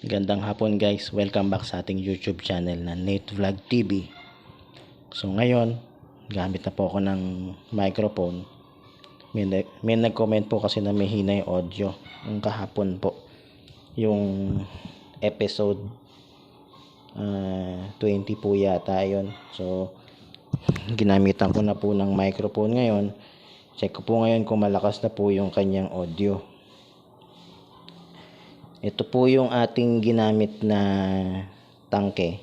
Gandang hapon guys, welcome back sa ating YouTube channel na Nate Vlog TV. So ngayon, gamit na po ako ng microphone. May nag-comment po kasi na may hina yung audio. Yung kahapon po, yung episode 20 po yata yun. So ginamitan ko na po ng microphone ngayon. Check ko po ngayon kung malakas na po yung kanyang audio. Ito po yung ating ginamit na tangke.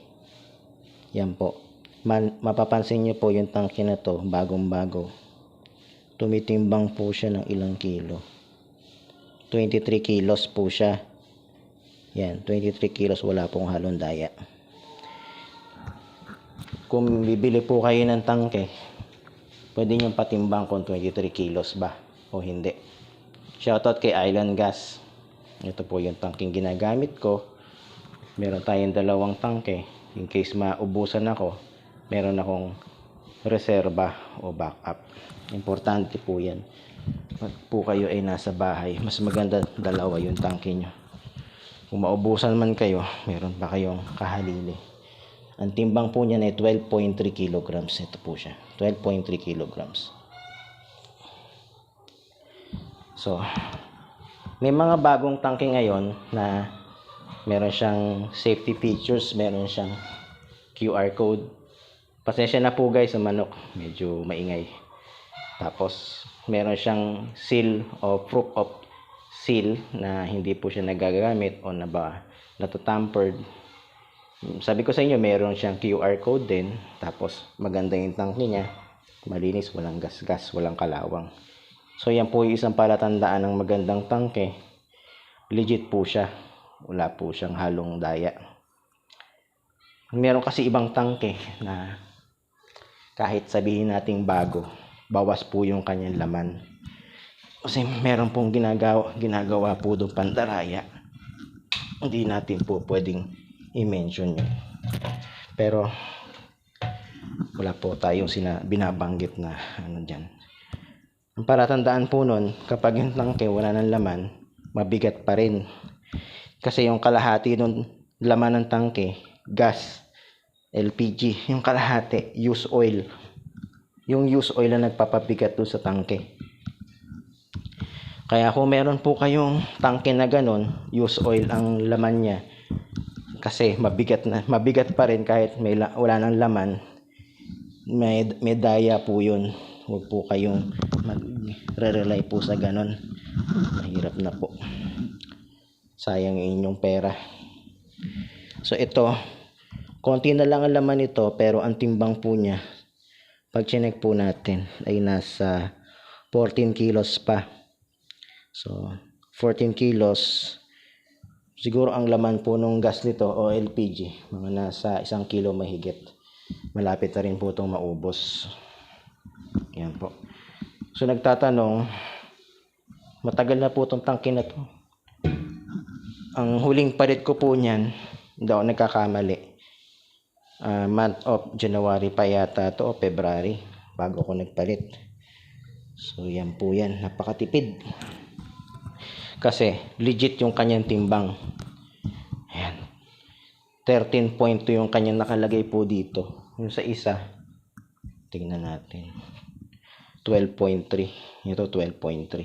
Yan po. Mapapansin nyo po yung tangke na to, bagong bago. Tumitimbang po siya ng ilang kilo. 23 kilos po siya. Yan, 23 kilos, wala pong halong daya. Kung bibili po kayo ng tangke, pwede nyo patimbang kung 23 kilos ba o hindi. Shoutout kay Island Gas. Ito po yung tangking ginagamit ko. Meron tayong dalawang tangke. In case maubusan ako, meron akong reserba o backup. Importante po yan. Pag po kayo ay nasa bahay, mas maganda dalawa yung tangke nyo. Kung maubusan man kayo, meron pa kayong kahalili. Ang timbang po niyan ay 12.3 kilograms. Ito po siya. 12.3 kilograms. So, may mga bagong tangke ngayon na meron siyang safety features, meron siyang QR code. Pasensya na po guys sa manok, medyo maingay. Tapos meron siyang seal o proof of seal na hindi po siya nagagamit o natatampered. Sabi ko sa inyo, meron siyang QR code din. Tapos maganda yung tangke niya, malinis, walang gas-gas, walang kalawang. So yan po yung isang palatandaan ng magandang tangke. Legit po siya. Wala po siyang halong daya. Meron kasi ibang tangke na kahit sabihin nating bago, bawas po yung kanyang laman. Kasi meron pong ginagawa po doon pandaraya. Hindi natin po pwedeng i-mention yun. Pero wala po tayong binabanggit na ano dyan. Ang palatandaan po nun, kapag yung tangke wala ng laman, mabigat pa rin. Kasi yung kalahati ng laman ng tangke, gas, LPG. Yung kalahati, used oil. Yung used oil na nagpapabigat doon sa tangke. Kaya kung meron po kayong tangke na ganon, used oil ang laman niya, kasi mabigat pa rin kahit wala ng laman, may daya po yun. Huwag po kayong magre-rely po sa ganon. Mahirap na po. Sayang yung inyong pera. So ito, konti na lang ang laman nito, pero ang timbang po niya, pag chinek po natin, ay nasa 14 kilos pa. So 14 kilos, siguro ang laman po ng gas nito o LPG, mga nasa 1 kilo mahigit. Malapit na rin po itong maubos. Yan po. So nagtatanong, matagal na po itong tangke na to. Ang huling palit ko po niyan, hindi ako nagkakamali, month of January pa yata to o February bago ako nagpalit. So yan po yan, napakatipid. Kasi legit yung kanyang timbang. Ayan. 13.2 yung kanyang nakalagay po dito. Yung sa isa, tingnan natin. 12.3. Ito 12.3.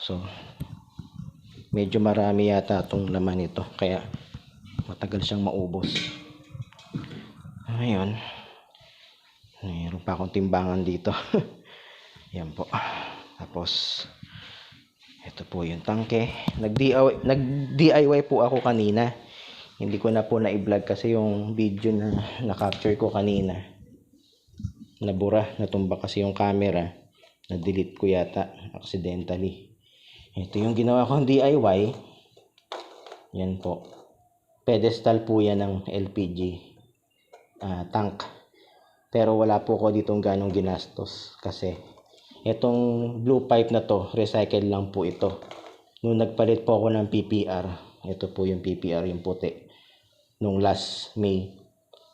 So medyo marami yata itong laman nito, kaya matagal siyang maubos. Ngayon, mayroon pa akong timbangan dito. Yan po. Tapos ito po yung tangke. Nag-DIY po ako kanina. Hindi ko na po na-i-vlog kasi yung video na na-capture ko kanina, nabura, natumba kasi yung camera, na-delete ko yata accidentally. Ito yung ginawa kong DIY. Yan po, pedestal po yan ng LPG tank, pero wala po ko ditong ganong ginastos kasi itong blue pipe na to, recycle lang po ito. Nung nagpalit po ako ng PPR, ito po yung PPR, yung puti, nung last May,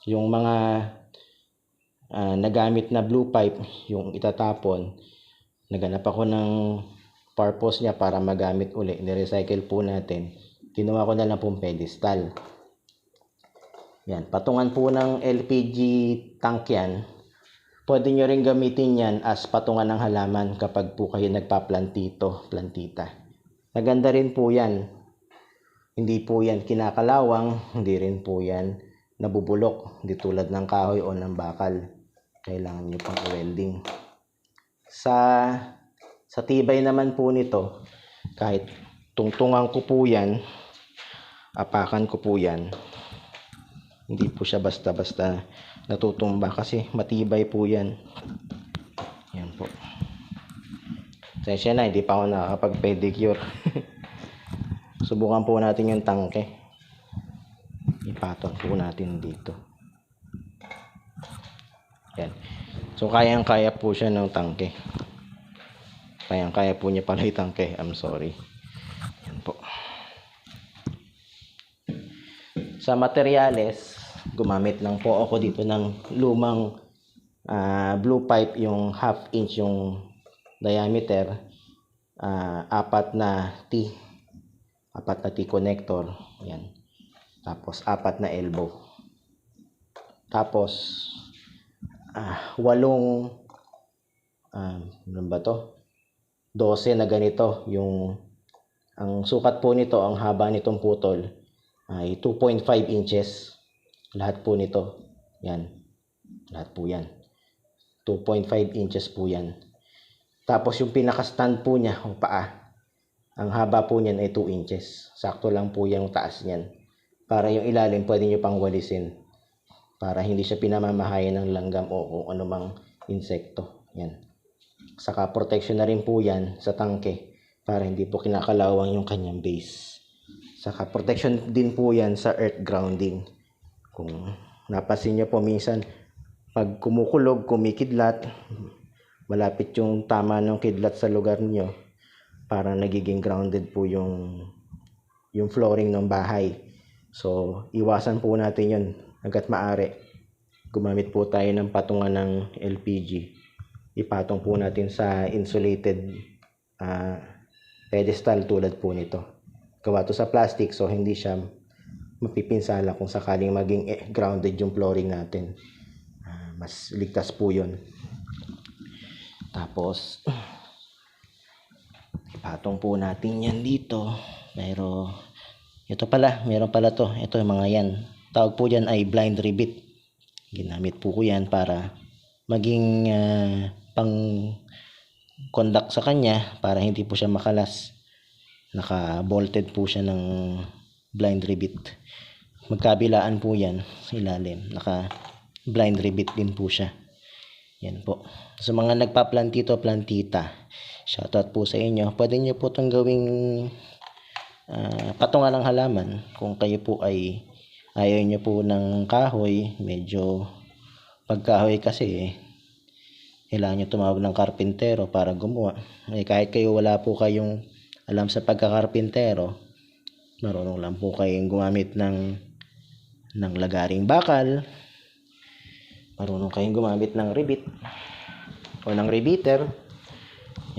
yung mga nagamit na blue pipe, yung itatapon, naganap ako ng purpose niya para magamit uli, ni-recycle po natin. Ginawa ko na lang pong pedestal. Yan, patungan po ng LPG tank yan. Pwede nyo rin gamitin yan as patungan ng halaman kapag po kayo nagpa-plantito, plantita. Maganda rin po yan. Hindi po yan kinakalawang, hindi rin po yan nabubulok, hindi tulad ng kahoy o ng bakal. Kailangan nyo pang welding. Sa tibay naman po nito, kahit tungtungan ko po yan, apakan ko po yan, hindi po siya basta-basta natutumba kasi matibay po yan. Yan po. Sensya na, hindi pa ako nakakapag-pedicure. Subukan po natin yung tangke. Ipatong po natin dito. Yan. So, kayang-kaya po siya ng tangke. Kayang-kaya po niya pala yung tangke. I'm sorry. Yan po. Sa materyales, gumamit lang po ako dito ng lumang blue pipe, yung 1/2 inch yung diameter, 4 na T connector. Yan. Tapos 4 na elbow. Tapos 8 ano ba to? 12 na ganito yung ang sukat po nito, ang haba nitong putol ay 2.5 inches. Lahat po nito. Yan. Lahat po yan. 2.5 inches po yan. Tapos yung pinaka-stand po niya, o paa, ang haba po niyan ay 2 inches. Sakto lang po yung taas niyan. Para yung ilalim pwede nyo pang walisin. Para hindi siya pinamamahayan ng langgam o kung anumang insekto. Yan. Saka protection na rin po yan sa tangke para hindi po kinakalawang yung kanyang base. Saka protection din po yan sa earth grounding. Kung napasin nyo po minsan, pag kumukulog, kumikidlat, malapit yung tama ng kidlat sa lugar nyo, parang nagiging grounded po yung flooring ng bahay. So, iwasan po natin yun hanggat maaari. Gumamit po tayo ng patungan ng LPG. Ipatong po natin sa insulated pedestal tulad po nito. Gawa to sa plastic, so hindi siya mapipinsala kung sakaling maging grounded yung flooring natin. Mas ligtas po yun. Tapos ipatong po natin yan dito. Pero ito pala, meron pala to. Ito yung mga yan. Tawag po dyan ay blind rivet. Ginamit po ko yan para maging pang conduct sa kanya para hindi po siya makalas. Naka-bolted po siya ng blind rivet. Magkabilaan po yan sa ilalim. Naka-blind rivet din po siya. Yan po. Sa mga nagpa-plantito, plantita, shoutout po sa inyo. Pwede nyo po itong gawing patungan ng halaman. Kung kayo po ay ayaw nyo po ng kahoy, medyo pagkahoy kasi kailangan nyo tumawag ng karpintero para gumawa. Kahit kayo wala po kayong alam sa pagkakarpintero, marunong lang po kayong gumamit ng lagaring bakal, marunong kayong gumamit ng rivet o ng riveter.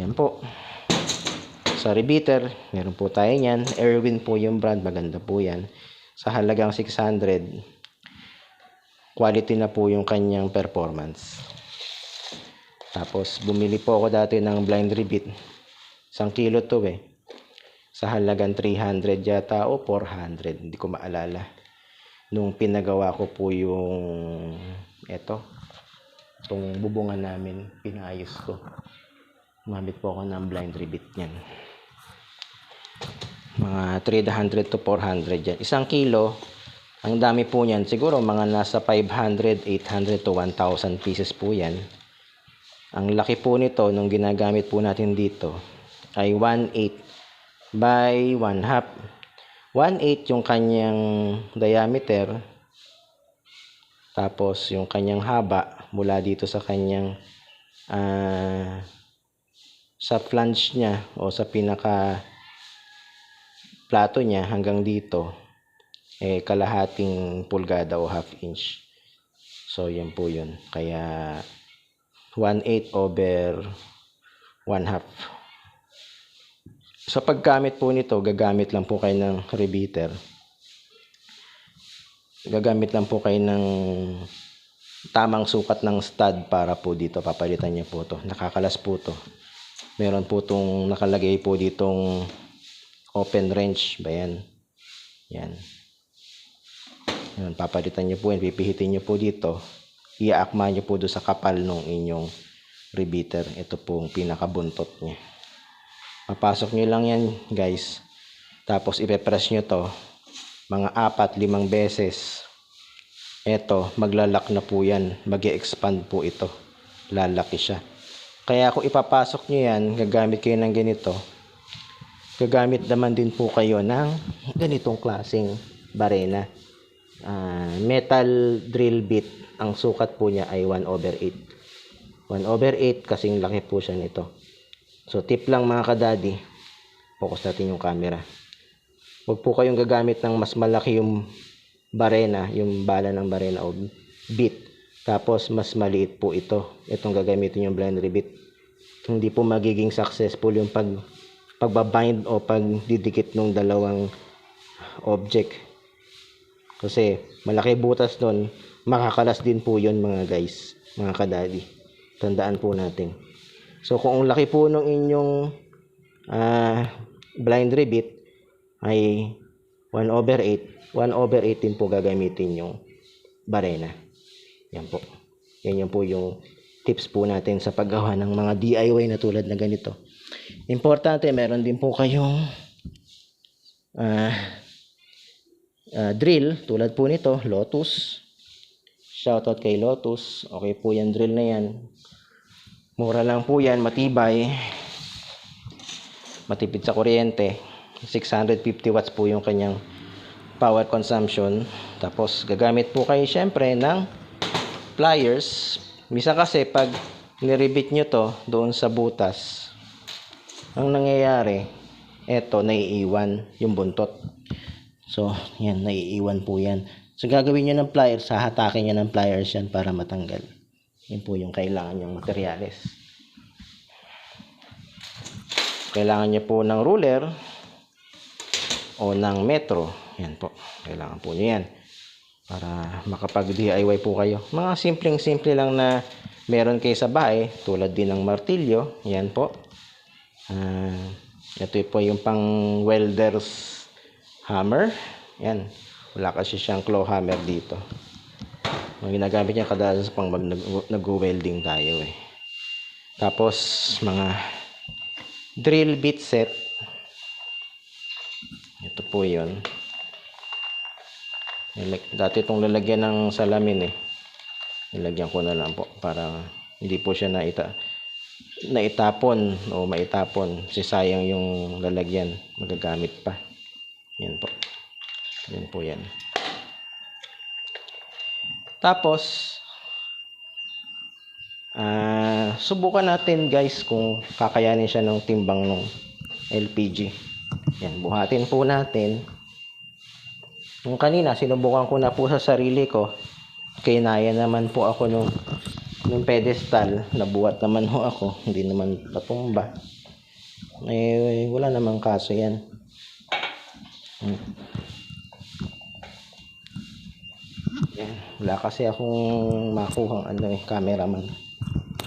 Yan po. Sa riveter, meron po tayo yan. Erwin po yung brand, maganda po yan. Sa halagang 600, quality na po yung kanyang performance. Tapos bumili po ako dati ng blind rivet. 1 kilo to sa halagang 300 yata o 400, hindi ko maalala. Nung pinagawa ko po yung itong bubungan namin, pinayos ko. Gumamit po ako ng blind rivet niyan. Mga 300 to 400 yan. 1 kilo, ang dami po niyan. Siguro mga nasa 500, 800 to 1,000 pieces po yan. Ang laki po nito nung ginagamit po natin dito ay 1/8 by 1/2. 1/8 yung kanyang diameter. Tapos yung kanyang haba mula dito sa kanyang sa flange niya o sa pinaka plato niya hanggang dito kalahating pulgada o 1/2 inch. So yan po yun. Kaya 1/8 over 1/2. Sa paggamit po nito, gagamit lang po kayo ng repeater. Gagamit lang po kayo ng tamang sukat ng stud para po dito. Papalitan niyo po to. Nakakalas po to. Meron po itong nakalagay po ditong open range. Ba yan? Yan. Yan. Papalitan niyo po yan. Pipihitin niyo po dito. Iaakma niyo po doon sa kapal ng inyong repeater. Ito po ang pinakabuntot niya. Papasok niyo lang yan, guys. Tapos ipe-press niyo to mga 4-5 beses. Ito, maglalak na po yan. Mag-e-expand po ito. Lalaki siya. Kaya kung ipapasok nyo yan, gagamit kayo ng ganito. Gagamit naman din po kayo ng ganitong klaseng barena. Metal drill bit. Ang sukat po niya ay 1/8. 1/8 kasing laki po siya nito. So, tip lang mga kadadi. Focus natin yung camera. Huwag po kayong gagamit ng mas malaki yung barena, yung bala ng barena o bit. Tapos, mas maliit po ito. Itong gagamitin yung blender bit. Hindi po magiging successful yung pagbabind o pagdidikit ng dalawang object. Kasi, malaki butas nun. Makakalas din po yun mga guys, mga kadadi. Tandaan po natin. So, kung ang laki po ng inyong blind bit ay 1/8, 1/8 din po gagamitin yung barena. Yan po. Yan po yung tips po natin sa paggawa ng mga DIY na tulad na ganito. Importante, meron din po kayong drill tulad po nito, Lotus. Shoutout kay Lotus. Okay po yan, drill na yan. Mura lang po yan, matibay. Matipid sa kuryente. 650 watts po yung kanyang power consumption. Tapos gagamit po kayo syempre ng pliers. Misa kasi pag niribit nyo to doon sa butas, ang nangyayari, eto naiiwan yung buntot. So yan, naiiwan po yan. So gagawin nyo ng pliers, hahatakin nyo ng pliers yan para matanggal. Yan po yung kailangan yung materyales. Kailangan nyo po ng ruler o ng metro. Yan po. Kailangan po nyo yan. Para makapag-DIY po kayo. Mga simpleng-simple lang na meron kayo sa bahay. Tulad din ng martilyo. Yan po. Ito po yung pang welder's hammer. Yan. Wala kasi siyang claw hammer dito. Ang ginagamit niya kadalasan pang nag-welding tayo eh. Tapos mga drill bit set. Ito po yun. Dati itong lalagyan ng salamin eh. Nilagyan ko na lang po para hindi po siya naitapon o maitapon. Kasi sayang yung lalagyan. Magagamit pa. Yan po. Yan po yan. Tapos, subukan natin guys kung kakayanin siya ng timbang ng LPG. Yan, buhatin po natin. Nung kanina, sinubukan ko na po sa sarili ko. Kinaya naman po ako nung pedestal. Nabuhat naman ho ako. Hindi naman patumba. Eh, wala namang kaso yan. Yan. Wala kasi akong makuhang cameraman.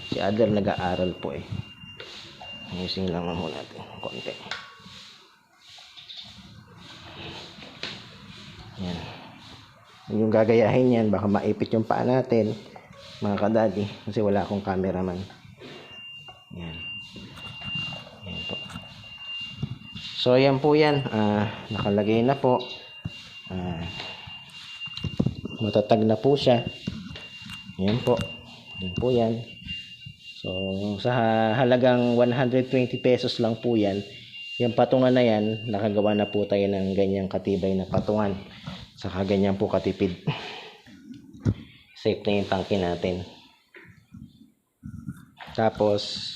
Si Adler nag-aaral po eh. Ayusin lang muna natin konti. Yan. Yung gagayahin yan, baka maipit yung paa natin, mga kadadi, kasi wala akong cameraman. Yan. Yan po. So, yan po yan. Nakalagay na po. Matatag na po siya. Yan po. Yan po yan. So, sa halagang 120 pesos lang po yan. Yung patungan na yan, nakagawa na po tayo ng ganyang katibay na patungan. Saka ganyan po katipid. Safe na yung tangke natin. Tapos,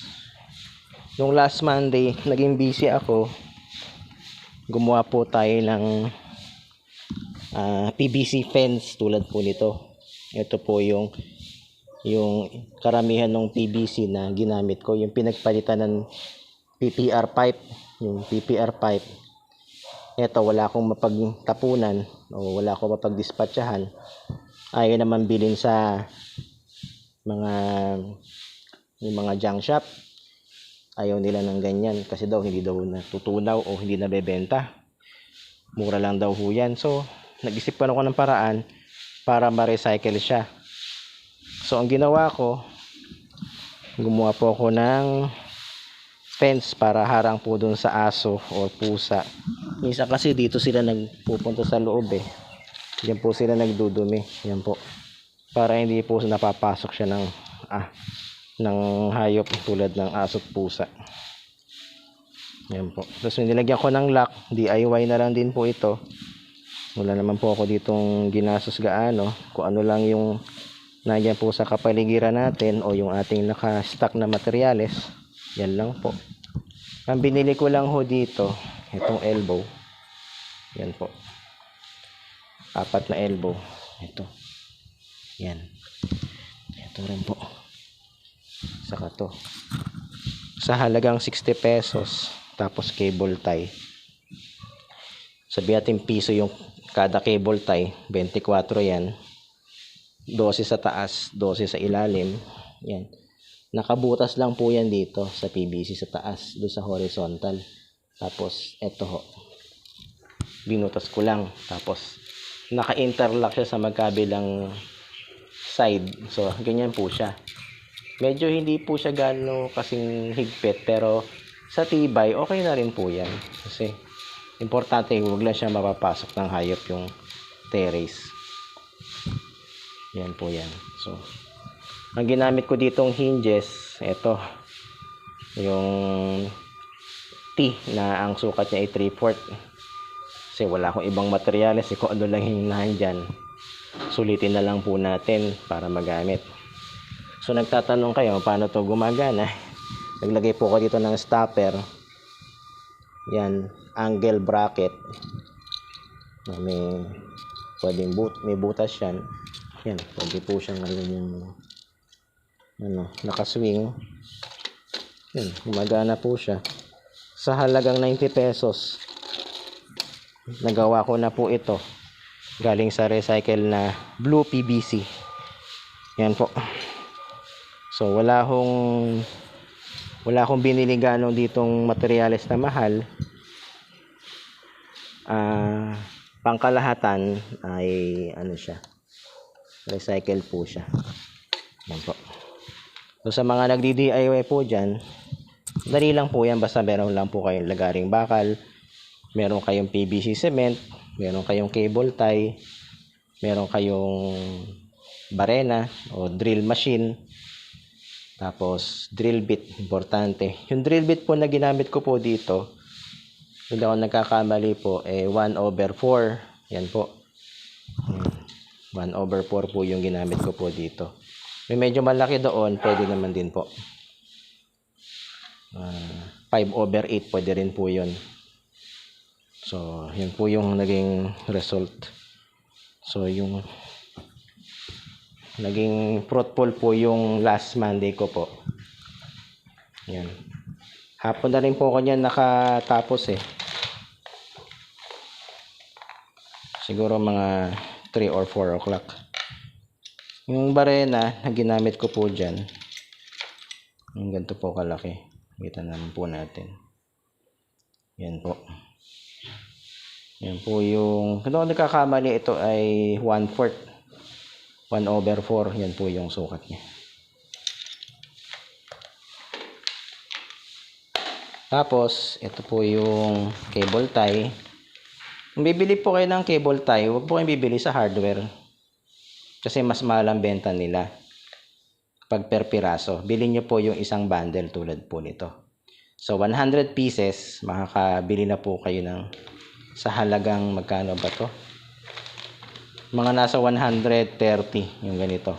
nung last Monday, naging busy ako. Gumawa po tayo ng PVC fence tulad po nito. Ito po yung karamihan ng PVC na ginamit ko. Yung pinagpalitan ng PPR pipe. yung PPR pipe. Ito, wala akong mapagtapunan o wala akong mapagdispatchahan. Ayaw naman bilhin sa mga yung mga junk shop. Ayaw nila ng ganyan kasi daw hindi daw natutunaw o hindi nabebenta. Mura lang daw ho yan. So, nag-isip ako ng paraan para ma-recycle siya. So, ang ginawa ko, gumawa po ako ng fence para harang po dun sa aso o pusa. Minsan kasi dito sila nagpupunta sa loob eh. Diyan po sila nagdudumi. Yan po. Para hindi po napapasok siya ng hayop tulad ng aso at pusa. Yan po. Tapos nilagyan ko ng lock. DIY na lang din po ito. Wala naman po ako ditong ginastos gaano. Kung ano lang yung nandiyan po sa kapaligiran natin o yung ating naka-stock na materyales. Yan lang po. Ang binili ko lang ho dito, itong elbow. Yan po. 4 na elbow. Ito. Yan. Ito rin po. Saka to. Sa halagang 60 pesos. Tapos cable tie. Sabi natin piso yung kada cable tie. 24 yan. 12 sa taas, 12 sa ilalim. Yan. Nakabutas lang po yan dito sa PVC sa taas, doon sa horizontal. Tapos, eto ho. Binutas ko lang. Tapos, naka-interlock siya sa magkabilang side. So, ganyan po siya. Medyo hindi po siya gano'n kasing higpit, pero sa tibay, okay na rin po yan. Kasi, importante, huwag lang siya mapapasok ng hayop yung terrace. Yan po yan. So, ang ginamit ko ditong hinges, ito, yung T na ang sukat niya ay 3/4. Kasi wala akong ibang materyales, kung ano lang hinahin dyan. Sulitin na lang po natin para magamit. So, nagtatanong kayo, paano to gumagana? Naglagay po ko dito ng stopper. Yan, angle bracket. May butas yan. Yan, pwede po siyang nakaswing. Yan, gumagana po siya. Sa halagang 90 pesos, nagawa ko na po ito. Galing sa recycle na blue PVC. Yan po. So, wala akong binili ganong ditong materyales na mahal. Pangkalahatan ay siya. Recycle po siya. Yan po. So, sa mga nagdi-DIY po dyan, dali lang po yan. Basta meron lang po kayong lagaring bakal, meron kayong PVC cement, meron kayong cable tie, meron kayong barena o drill machine, tapos drill bit, importante. Yung drill bit po na ginamit ko po dito, hindi ako nagkakamali po, 1/4. Yan po. 1/4 po yung ginamit ko po dito. May medyo malaki doon, pwede naman din po. 5/8 pwede rin po yun. So, yun po yung naging result. So, yung naging fruitful po yung last Monday ko po. Yan. Hapon na rin po ako niyan nakatapos eh. Siguro mga 3 or 4 o'clock. Yung barena na ginamit ko po dyan, yung ganito po kalaki. Kita naman po natin. Yan po. Yan po yung, kung ako nagkakamali, ito ay 1/4. 1/4. Yan po yung sukat niya. Tapos, ito po yung cable tie. Kung bibili po kayo ng cable tie, huwag po kayong bibili sa hardware. Kasi mas mahal ang benta nila. Pag per piraso. Bilhin nyo po yung isang bundle tulad po nito. So, 100 pieces, makakabili na po kayo ng sa halagang magkano ba to? Mga nasa 130 yung ganito.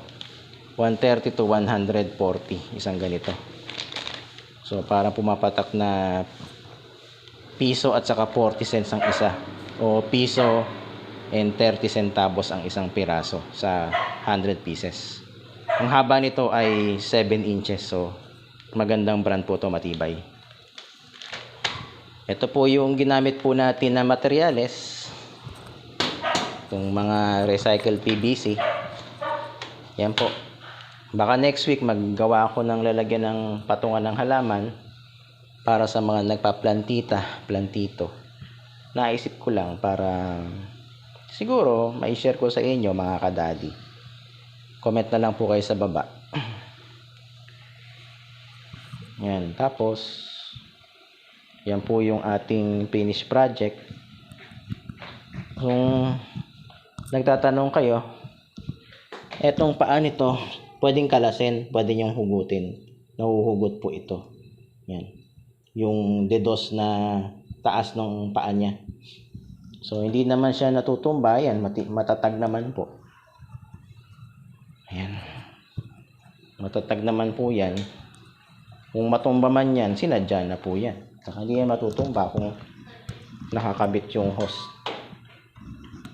130 to 140 isang ganito. So, parang pumapatak na piso at saka 40 cents ang isa. O piso and 30 centavos ang isang piraso sa 100 pieces. Ang haba nito ay 7 inches. So, magandang brand po to, matibay. Ito po yung ginamit po natin na materyales. Itong mga recycled PVC. Yan po. Baka next week maggawa ako ng lalagyan ng patungan ng halaman para sa mga plantito. Naisip ko lang para siguro mai-share ko sa inyo mga kadadi. Comment na lang po kayo sa baba. Yan. Tapos yan po yung ating finished project. Kung nagtatanong kayo, etong paa nito, pwedeng kalasin, pwede niyong hugutin. Nahuhugot po ito. Yan. Yung dedos na taas ng paa niya. So, hindi naman siya natutumba. Yan, matatag naman po. Ayan. Matatag naman po yan. Kung matumba man yan, sinadya na po yan. Saka hindi yan matutumba kung nakakabit yung hose,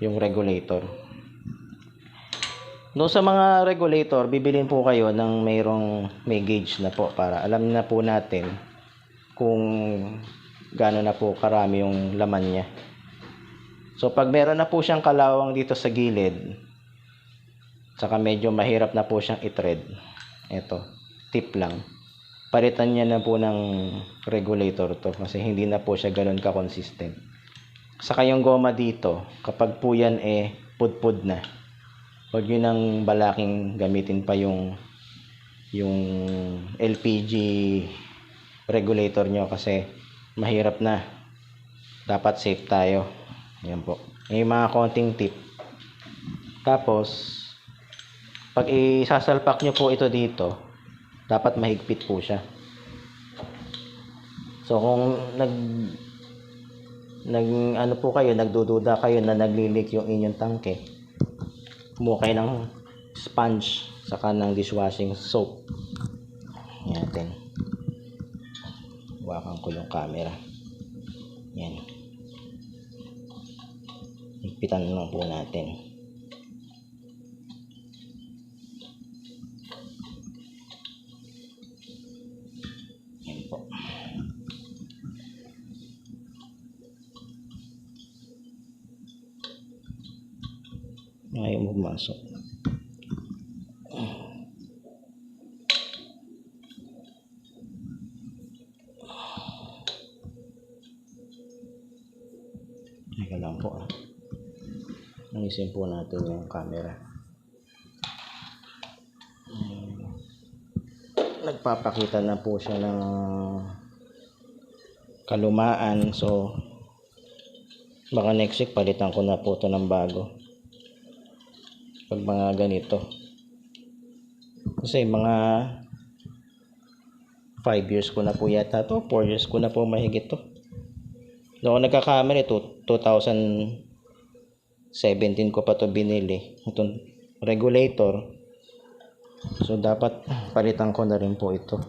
yung regulator. Doon sa mga regulator, bibilin po kayo ng may gauge na po para alam na po natin kung gaano na po karami yung laman niya. So pag meron na po siyang kalawang dito sa gilid, saka medyo mahirap na po siyang i-thread, eto, tip lang, palitan niya na po ng regulator to kasi hindi na po siya ganoon ka-consistent. Saka yung goma dito, kapag po yan pudpud na, huwag nyo nang balaking gamitin pa yung LPG regulator nyo kasi mahirap na. Dapat safe tayo. Yan po. Yung mga konting tip. Tapos pag isasalpak nyo po ito dito, dapat mahigpit po siya. So kung ano po kayo, nagdududa kayo na naglilik yung inyong tangke, kumuha kayo ng sponge saka ng dishwashing soap. Yan natin. Hawakan ko yung camera. Yan. Higpitan lang po natin. Yan po. Ayaw pumasok. Teka lang po. Ayusin po natin yung camera. Nagpapakita na po siya ng kalumaan. So baka next week palitan ko na po ito ng bago. Pag mga ganito. Kasi mga 5 years ko na po yata to. 4 years ko na po mahigit to. Noong nagkakamera ito, 2017 ko pa to binili. Itong regulator. So dapat palitan ko na rin po ito.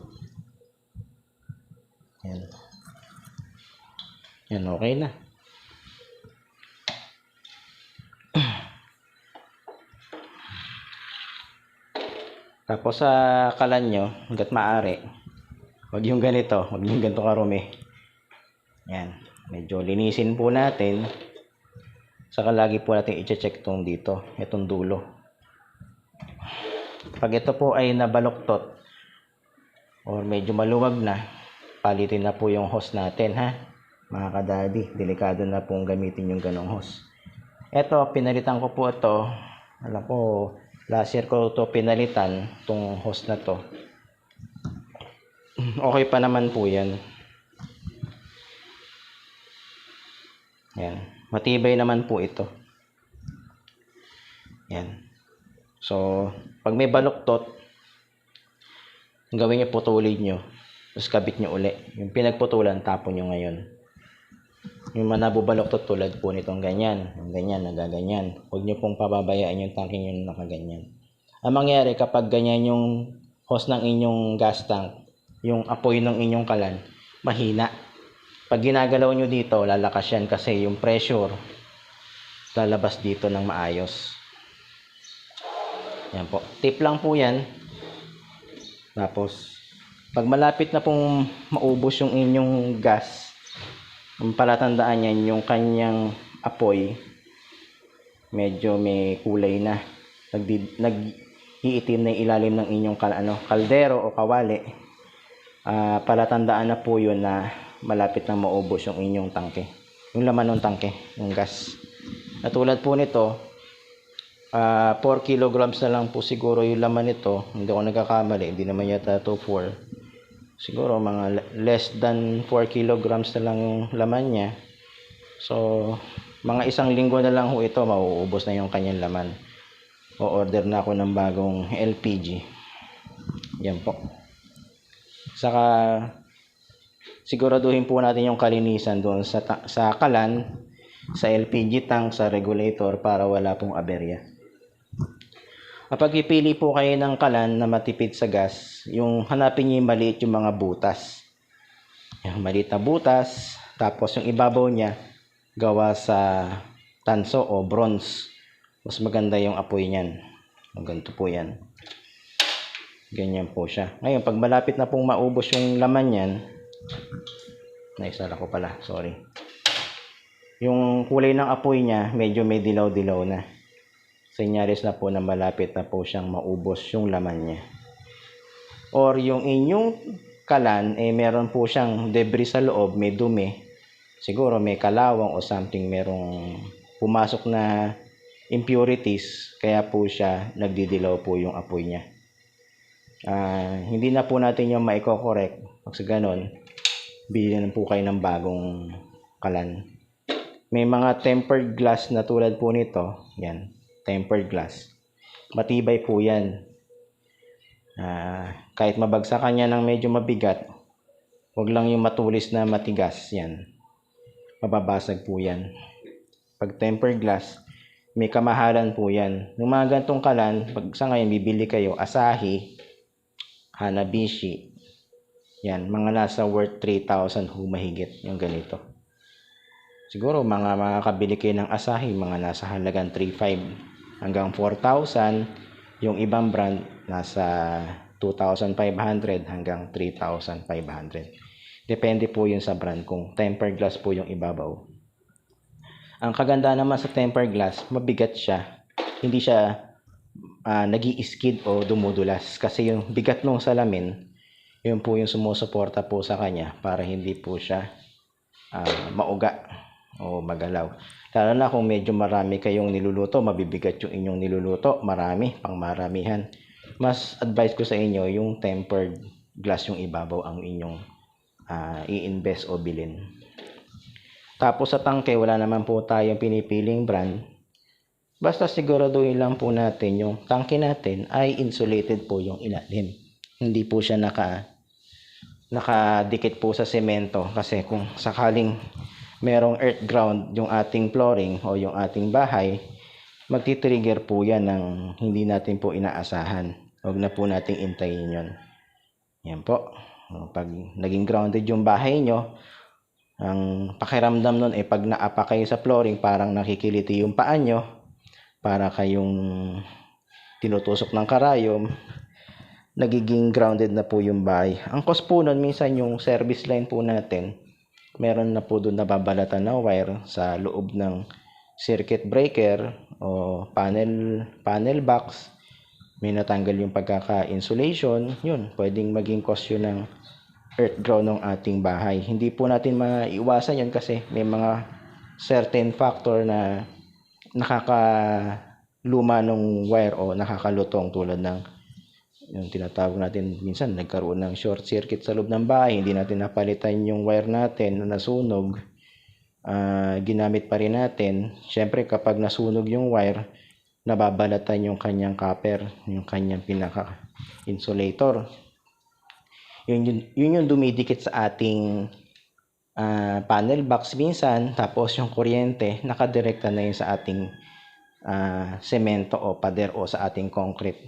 Yan. Yan, okay na. Tapos sa kalan nyo, hanggat maaari, wag yung ganito, wag yung ganito karumi. Yan, medyo linisin po natin. Saka lagi po natin i-check tong dito, itong dulo. Pag ito po ay nabaluktot or medyo maluwag na, palitin na po yung hose natin, ha mga kadadi. Delikado na pong gamitin yung ganong hose. Ito, pinalitan ko po ito. Alam ko, last year ko ito pinalitan, itong hose na to. Okay pa naman po yan. Yan, matibay naman po ito. Yan. So pag may baluktot, ang gawin nyo, putulin nyo, tapos kabit nyo uli. Yung pinagputulan, tapon nyo ngayon. Yung manabubaluktot tulad po nitong ganyan, yung ganyan, nagaganyan. Huwag nyo pong pababayaan yung tangke nyo na nakaganyan. Ang mangyari kapag ganyan yung hose ng inyong gas tank, yung apoy ng inyong kalan, mahina. Pag ginagalaw nyo dito, lalakas yan kasi yung pressure lalabas dito ng maayos. Yan po. Tip lang po yan. Tapos, pag malapit na pong maubos yung inyong gas, Ang palatandaan niyan, yung kanyang apoy medyo may kulay na. Nag-iitim na yung ilalim ng inyong kaldero o kawali. Palatandaan na po yun na malapit na maubos yung inyong tangke. Yung laman ng tangke, yung gas. Natulad po nito, 4 kilograms na lang po siguro yung laman nito. Hindi ako nagkakamali, hindi naman yata to 4. Siguro mga less than 4 kilograms na lang yung laman niya. So, mga 1 linggo na lang ho ito, mauubos na yung kanyang laman. O-order na ako ng bagong LPG. Yan po. Saka, siguraduhin po natin yung kalinisan doon sa kalan, sa LPG tank, sa regulator para wala pong aberya. Kapag ipili po kayo ng kalan na matipid sa gas, yung hanapin niyo yung maliit yung mga butas. Yung maliit na butas, tapos yung ibabaw niya gawa sa tanso o bronze. Mas maganda yung apoy niyan. Ganito po yan. Ganyan po siya. Ngayon, pag malapit na pong maubos yung laman niyan, naisala ko pala, sorry. Yung kulay ng apoy niya, medyo may dilaw-dilaw na. Senyalis na po na malapit na po siyang maubos yung laman niya. Or yung inyong kalan, meron po siyang debris sa loob, may dumi. Siguro may kalawang o something, merong pumasok na impurities, kaya po siya nagdidilaw po yung apoy niya. Hindi na po natin yung maiko-correct. Pag sa ganon, bili na po kayo ng bagong kalan. May mga tempered glass na tulad po nito. Yan, tempered glass. Matibay po yan. Kahit mabagsakan niya ng medyo mabigat, wag lang yung matulis na matigas. Yan, mababasag po yan. Pag tempered glass, may kamahalan po yan. Yung mga gantong kalan, pag sa ngayon bibili kayo, Asahi, Hanabishi, yan, mga nasa worth 3,000 humahigit yung ganito. Siguro mga makakabili kayo ng Asahi, mga nasa halagang 3,500 hanggang 4,000. Yung ibang brand, nasa 2,500 hanggang 3,500. Depende po yun sa brand kung tempered glass po yung ibabaw. Ang kaganda naman sa tempered glass, mabigat siya. Hindi siya nag-i-skid o dumudulas kasi yung bigat ng salamin, yun po yung sumusuporta po sa kanya para hindi po siya mauga o magalaw. Lalo na kung medyo marami kayong niluluto, mabibigat yung inyong niluluto, marami, pang maramihan. Mas advice ko sa inyo yung tempered glass yung ibabaw ang inyong i-invest o bilhin. Tapos sa tangke, wala naman po tayong pinipiling brand. Basta siguraduhin lang po natin yung tangke natin ay insulated po yung ilalim. Hindi po siya nakadikit po sa semento kasi kung sakaling merong earth ground yung ating flooring o yung ating bahay, magti-trigger po yan ng hindi natin po inaasahan. Huwag na po nating intayin yon. Yan po. Pag naging grounded yung bahay nyo, ang pakiramdam nun pag naapa kayo sa flooring, parang nakikiliti yung paa nyo, para kayong tinutusok ng karayom, nagiging grounded na po yung bahay. Ang cause po nun, minsan yung service line po natin, meron na po doon nababalatan na wire sa loob ng circuit breaker o panel box. May natanggal yung pagkaka-insulation. Yun, pwedeng maging cause yun ng earth ground ng ating bahay. Hindi po natin maiwasan yun kasi may mga certain factor na nakakaluma ng wire o nakakalutong, tulad ng yung tinatawag natin minsan nagkaroon ng short circuit sa loob ng bahay, hindi natin napalitan yung wire natin na nasunog, ginamit pa rin natin. Syempre kapag nasunog yung wire, nababalatan yung kanyang copper, yung kanyang pinaka insulator. Yun yung dumidikit sa ating panel box minsan, tapos yung kuryente nakadirekta na yun sa ating semento o pader o sa ating concrete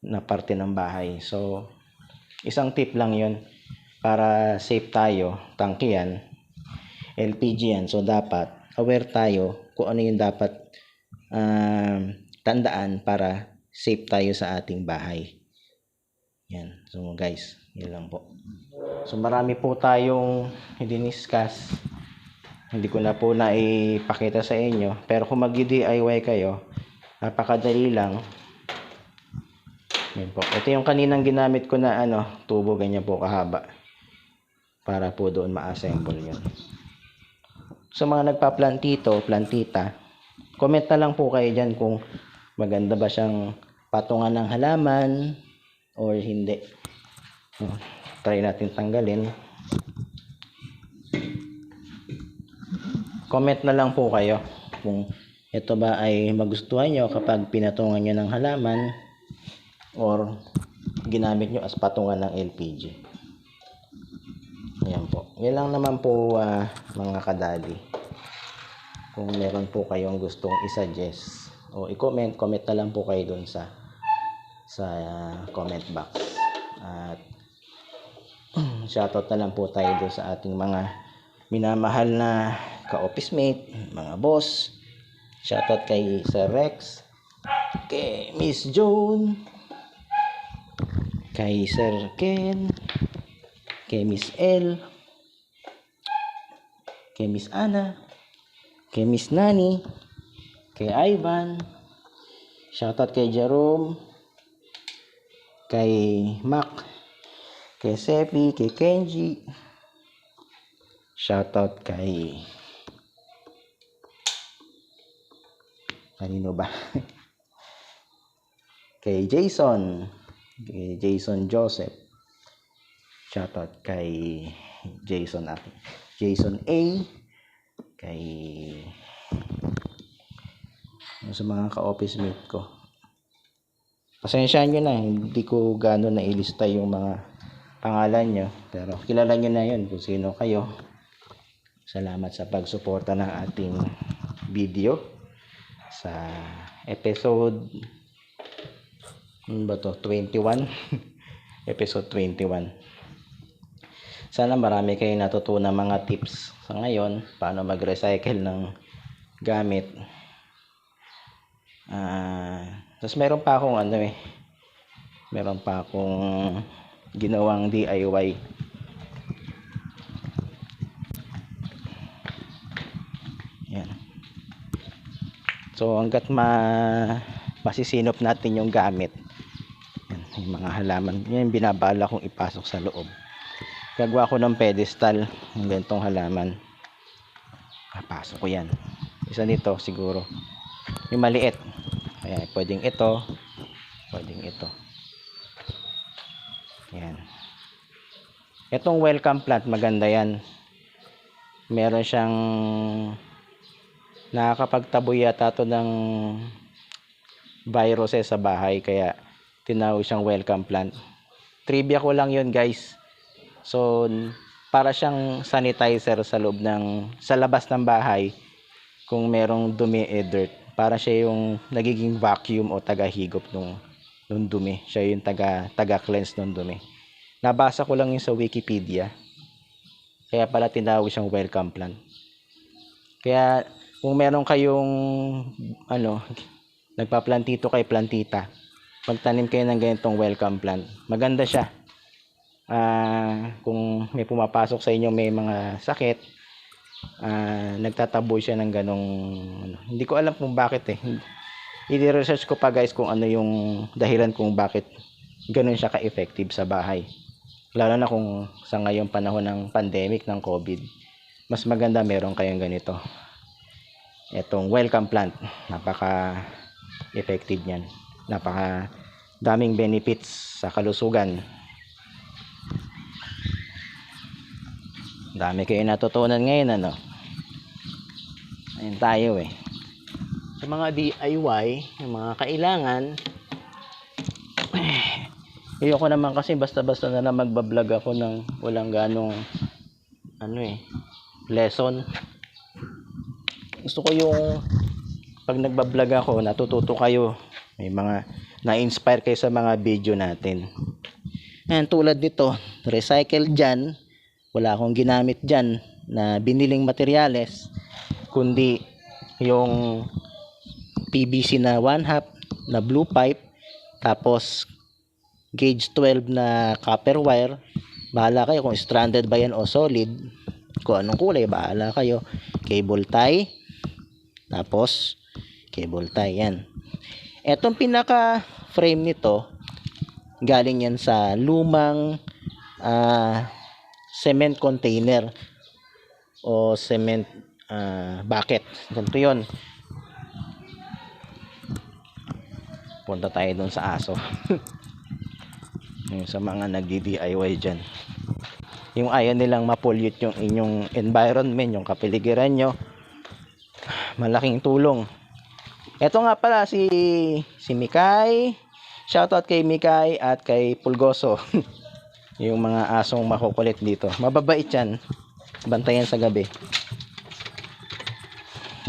na parte ng bahay. So isang tip lang yun para safe tayo. Tangke yan, LPG yan, so dapat aware tayo kung ano yung dapat tandaan para safe tayo sa ating bahay. Yan, so guys, yun lang po. So marami po tayong i-discuss hindi ko na po naipakita sa inyo. Pero kung mag-DIY kayo, napakadali lang. Yan po. Ito yung kaninang ginamit ko na tubo, ganyan po kahaba. Para po doon ma-assemble yun. So mga nagpa-plantito, plantita, comment na lang po kayo dyan kung maganda ba siyang patungan ng halaman or hindi. Try natin tanggalin. Comment na lang po kayo kung ito ba ay magustuhan nyo kapag pinatungan nyo ng halaman or ginamit nyo as patungan ng LPG. Ayan po. Yan lang naman po mga kadali. Kung meron po kayong gustong i-suggest o i-comment, comment na lang po kayo dun sa comment box. At shoutout na lang po tayo dun sa ating mga minamahal na ka-office mate, mga boss. Shoutout kay Sir Rex, kay Miss Joan, kay Sir Ken, kay Miss L, kay Miss Ana, kay Miss Nani, kay Ivan. Shoutout kay Jerome, kay Mac, kay Sepi, kay Kenji. Shoutout kay kanino ba? Kay Jason Joseph. Shoutout kay Jason A, kay sa mga ka-office mate ko. Pasensyahan nyo na, hindi ko gano'n nailista yung mga pangalan nyo, pero kilala nyo na yun kung sino kayo. Salamat sa pagsuporta ng ating video sa episode 21 episode 21. Sana marami kayong natutunan mga tips sa ngayon paano mag-recycle ng gamit. Tapos meron pa akong ginawang DIY. Yan. So hanggat masisinop natin yung gamit, yan, yung mga halaman, yan binabala kong ipasok sa loob. Gagawa ko ng pedestal ng ganitong halaman. Papasok ko yan. Isa nito siguro yung maliit. Ayan, pwedeng ito, pwedeng ito. Yan. Itong welcome plant, maganda yan. Meron siyang nakakapagtaboy yata to ng viruses sa bahay, kaya tinawag siyang welcome plant. Trivia ko lang yun, guys. So para siyang sanitizer sa labas ng bahay. Kung merong dumi, dirt, para siya yung nagiging vacuum o tagahigop nung dumi. Siya yung taga-cleanse nung dumi. Nabasa ko lang yun sa Wikipedia. Kaya pala tinawag siyang welcome plant. Kaya kung meron kayong nagpa-plantito kay plantita, magtanim kayo ng ganitong welcome plant. Maganda siya. Kung may pumapasok sa inyo may mga sakit, nagtataboy siya ng ganong hindi ko alam kung bakit i-research ko pa, guys, kung ano yung dahilan kung bakit ganun siya ka-effective sa bahay, lalo na kung sa ngayong panahon ng pandemic ng COVID. Mas maganda meron kayong ganito, etong welcome plant. Napaka effective niyan, napaka daming benefits sa kalusugan. Dami kayo natutunan ngayon, ayun tayo sa mga DIY, yung mga kailangan. Ayoko naman kasi basta-basta na lang magbablog ako ng walang ganong lesson. Gusto ko yung pag nagbablog ako, natututo kayo, may mga na-inspire kayo sa mga video natin. Ayan, tulad nito, recycle dyan. Wala akong ginamit dyan na biniling materyales, kundi yung PVC na 1/2 na blue pipe, tapos gauge 12 na copper wire. Bahala kayo kung stranded ba yan o solid, kung anong kulay, bahala kayo. cable tie, tapos cable tie yan. Etong pinaka frame nito galing yan sa lumang cement container o cement bucket. Ganito yun. Punta tayo dun sa aso. Yung sa mga nagdi-DIY dyan, yung ayaw nilang ma-pollute yung inyong environment, yung kapaligiran nyo, malaking tulong. Eto nga pala si Mikay. Shoutout kay Mikay at kay Pulgoso. Yung mga asong makukulit dito. Mababait yan. Bantayan sa gabi.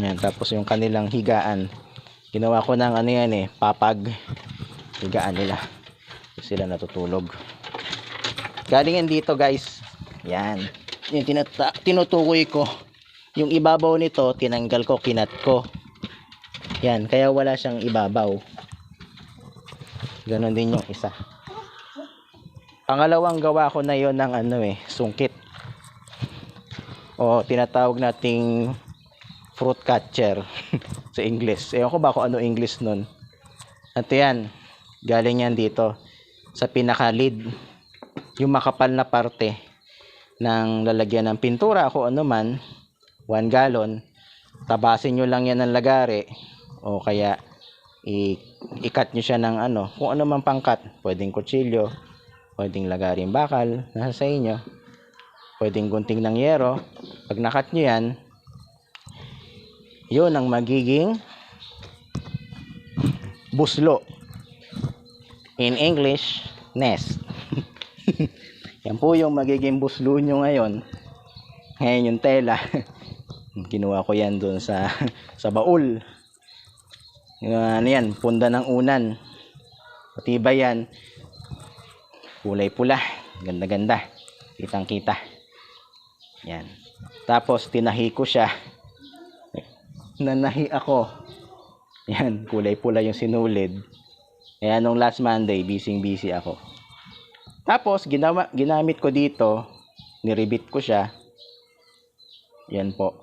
Yan, tapos yung kanilang higaan. Ginawa ko ng ano yan papag. Higaan nila. Sila natutulog. Galing yan dito guys. Yan. Yung tinutukoy ko. Yung ibabaw nito, tinanggal ko, kinat ko. Yan, kaya wala siyang ibabaw. Ganon din yung isa. Pangalawang gawa ko na yon ng sungkit. O tinatawag nating fruit catcher sa English. Ewan ko ba kung ano English nun. At yan, galing yan dito sa pinaka-lid. Yung makapal na parte ng lalagyan ng pintura, kung ano man, 1 gallon. Tabasin nyo lang yan ng lagari o kaya i-cut nyo siya ng kung ano man pangkat. Pwedeng kutsilyo, pwedeng lagaring bakal, nasa sa inyo. Pwedeng gunting ng yero. Pag nakat nyo yan, yun ang magiging buslo. In English, nest. Yan po yung magiging buslo nyo ngayon. Ngayon yung tela. Kinuha ko yan dun sa baul. Yan, punda ng unan. Matibay yan. Kulay pula. Ganda-ganda. Kitang-kita. Yan. Tapos, tinahi ko siya. Nanahi ako. Yan, kulay pula yung sinulid. Kaya nung last Monday, busy ako. Tapos, ginamit ko dito. Niribit ko siya. Yan po.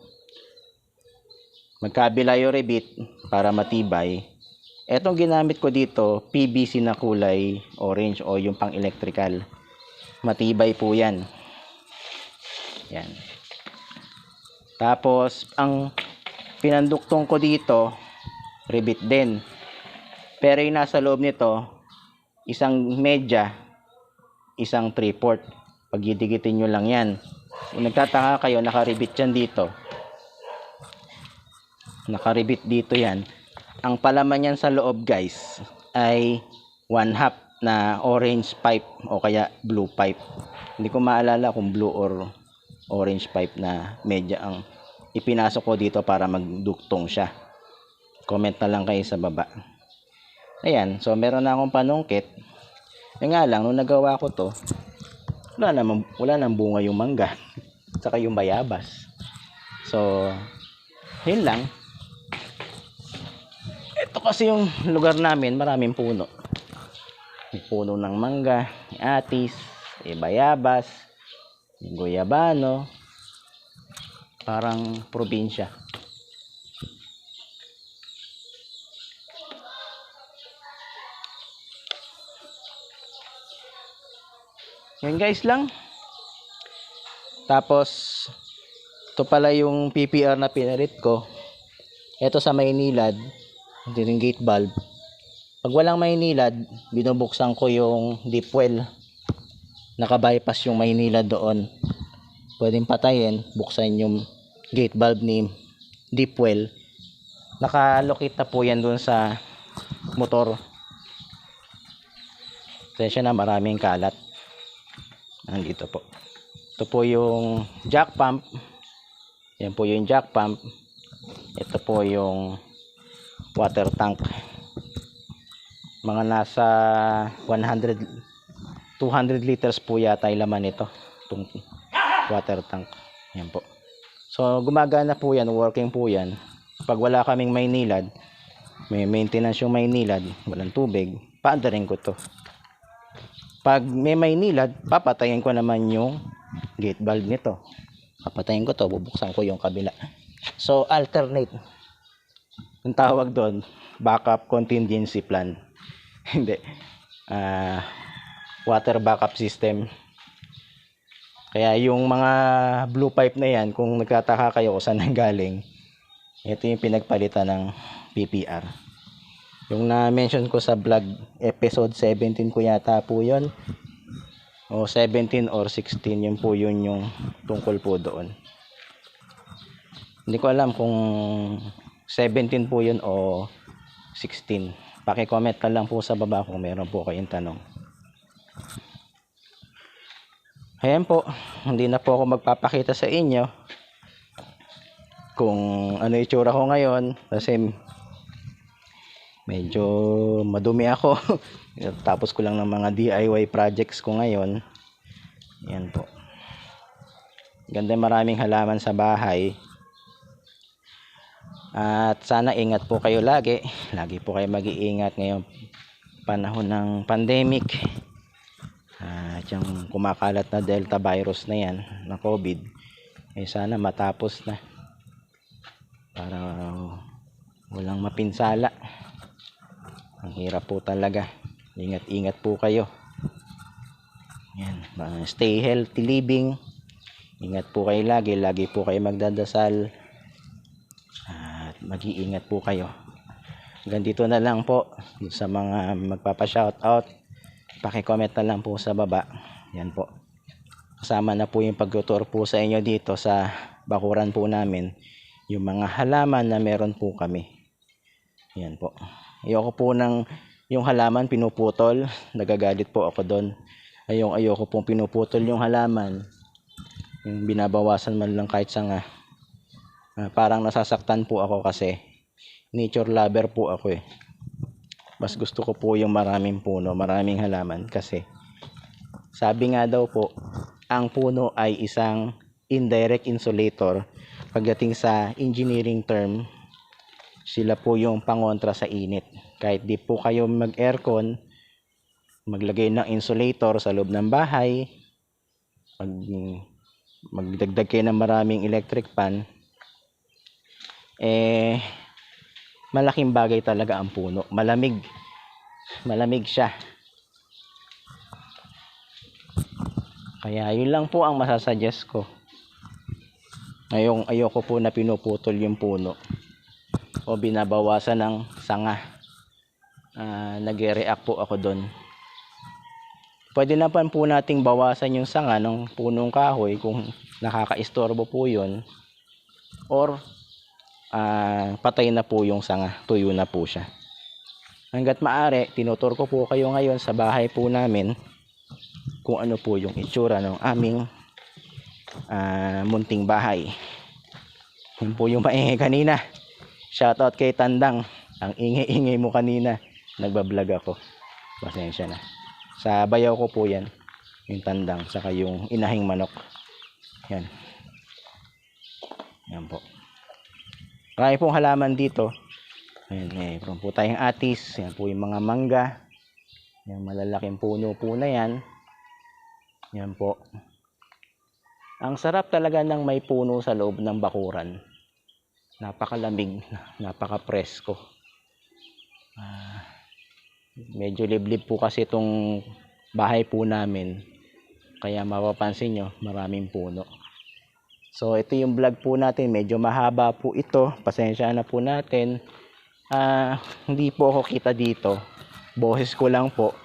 Magkabila yung ribit para matibay. Etong ginamit ko dito, PVC na kulay orange o yung pang electrical. Matibay po yan. Yan. Tapos, ang pinanduktong ko dito, ribit din. Pero yung nasa loob nito, isang medya, isang 3/4. Pagdidikitin nyo lang yan. Kung nagtataka kayo, nakaribit yan dito. Nakaribit dito yan. Ang palaman yan sa loob guys ay 1/2 na orange pipe o kaya blue pipe. Hindi ko maalala kung blue or orange pipe na medya ang ipinasok ko dito para magduktong siya. Comment na lang kayo sa baba. Ayan, so meron na akong panungkit. Yung nga lang, nung nagawa ko to, wala nang bunga yung mangga. Saka yung bayabas. So, yun lang. Ito kasi yung lugar namin, maraming puno. May puno ng mangga, may atis, may bayabas, may guyabano. Parang probinsya. Yun guys lang. Tapos, ito pala yung PPR na pinalit ko. Ito sa Maynilad, ito yung gate valve. Pag walang Maynilad, binubuksan ko yung deep well. Naka-bypass yung Maynilad doon. Pwedeng patayin, buksan yung gate valve ni deep well. Naka-locate na po yan doon sa motor. Tensya na, maraming kalat. Nandito po. Ito po yung jack pump. Yan po yung jack pump. Ito po yung water tank. Mga nasa 200 liters po yata yung laman nito. Itong water tank. Yan po. So gumagana po yan, working po yan. Pag wala kaming Maynilad, may maintenance yung Maynilad, walang tubig, paandarin ko to. Pag may Maynilad, papatayin ko naman yung gate valve nito. Papatayin ko to, bubuksan ko yung kabila. So, alternate. Ang tawag doon, backup contingency plan. Hindi. Water backup system. Kaya yung mga blue pipe na yan, kung nagtataka kayo kung saan nanggaling, ito yung pinagpalitan ng PPR. Yung na-mention ko sa vlog, episode 17 ko yata po yun. O 17 or 16, yun po yun yung tungkol po doon. Hindi ko alam kung 17 po yun o 16. Paki-comment na lang po sa baba kung meron po kayong tanong. Ayan po, hindi na po ako magpapakita sa inyo kung ano itsura ko ngayon kasi medyo madumi ako. Tapos ko lang ng mga DIY projects ko ngayon. Ayan po. Ganda, maraming halaman sa bahay. At sana ingat po kayo lagi. Lagi po kayo mag-iingat ngayong panahon ng pandemic. At yung kumakalat na Delta virus na yan, na COVID, sana matapos na. Para walang mapinsala. Ang hirap po talaga. Ingat-ingat po kayo. Yan. Stay healthy living. Ingat po kayo lagi. Lagi po kayo magdadasal. At mag-iingat po kayo. Hanggang dito na lang po. Sa mga magpapa-shoutout, paki-comment na lang po sa baba. Yan po. Kasama na po yung pag-tutor po sa inyo dito sa bakuran po namin. Yung mga halaman na meron po kami. Yan po. Ayoko po ng yung halaman pinuputol. Nagagalit po ako doon. Ayoko pong pinuputol yung halaman. Yung binabawasan man lang kahit sanga. Parang nasasaktan po ako kasi nature lover po ako eh. Mas gusto ko po yung maraming puno, maraming halaman kasi sabi nga daw po, ang puno ay isang indirect insulator. Pagdating sa engineering term, sila po yung pangontra sa init. Kahit di po kayo mag-aircon, maglagay ng insulator sa loob ng bahay, magdagdag kayo ng maraming electric fan, malaking bagay talaga ang puno. Malamig siya. Kaya yun lang po ang masasuggest ko. Ayoko po na pinuputol yung puno o binabawasan ng sanga. Nagre-react po ako doon. Pwede naman po nating bawasan yung sanga ng punong kahoy kung nakakaistorbo po yun, or patay na po yung sanga, tuyo na po siya. Hanggat maaari, tinutur ko po kayo ngayon sa bahay po namin kung ano po yung itsura ng aming munting bahay. Yun po yung maingay kanina. Shoutout kay Tandang. Ang ingay-ingay mo kanina. Nagbablog ako. Pasensya na. Sa bayaw ko po yan. Yung Tandang. Saka yung inahing manok. Yan. Yan po. Marami pong halaman dito. Ayan, meron po tayong atis. Yan po yung mga mangga. Yung malalaking puno po na yan. Yan po. Ang sarap talaga ng may puno sa loob ng bakuran. Napakalamig, napaka-presko. Medyo liblib po kasi itong bahay po namin. Kaya mapapansin nyo, maraming puno. So ito yung vlog po natin. Medyo mahaba po ito. Pasensya na po natin. Hindi po ako kita dito. Boses ko lang po.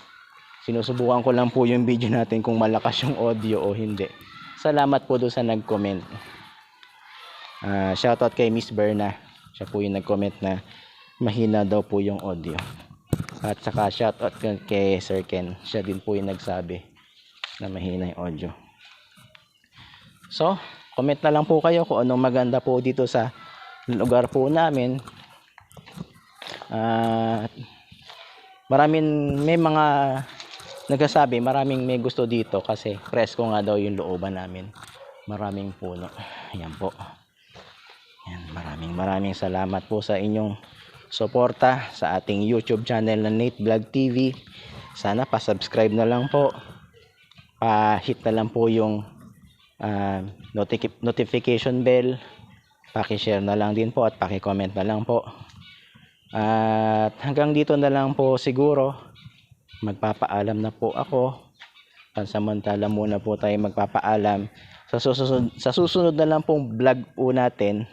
Sinusubukan ko lang po yung video natin kung malakas yung audio o hindi. Salamat po doon sa nag-comment. Shoutout kay Miss Berna. Siya po yung nag-comment na mahina daw po yung audio. At saka shoutout kay Sir Ken. Siya din po yung nagsabi na mahina yung audio. So, comment na lang po kayo kung anong maganda po dito sa lugar po namin. May mga nagsasabi, maraming may gusto dito kasi presko nga daw yung looban namin. Maraming puno. Ayan po. Ayan, maraming salamat po sa inyong suporta sa ating YouTube channel na Nate Vlog TV. Sana pa-subscribe na lang po. Pa-hit na lang po yung notification bell paki-share na lang din po at paki-comment na lang po. At hanggang dito na lang po siguro. Magpapaalam na po ako. Pansamantala muna po tayo magpapaalam. Sa susunod na lang pong vlog po natin,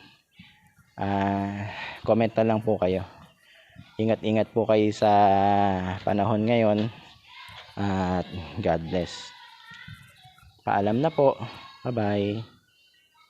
comment na lang po kayo. Ingat-ingat po kayo sa panahon ngayon. At God bless. Paalam na po. Bye-bye.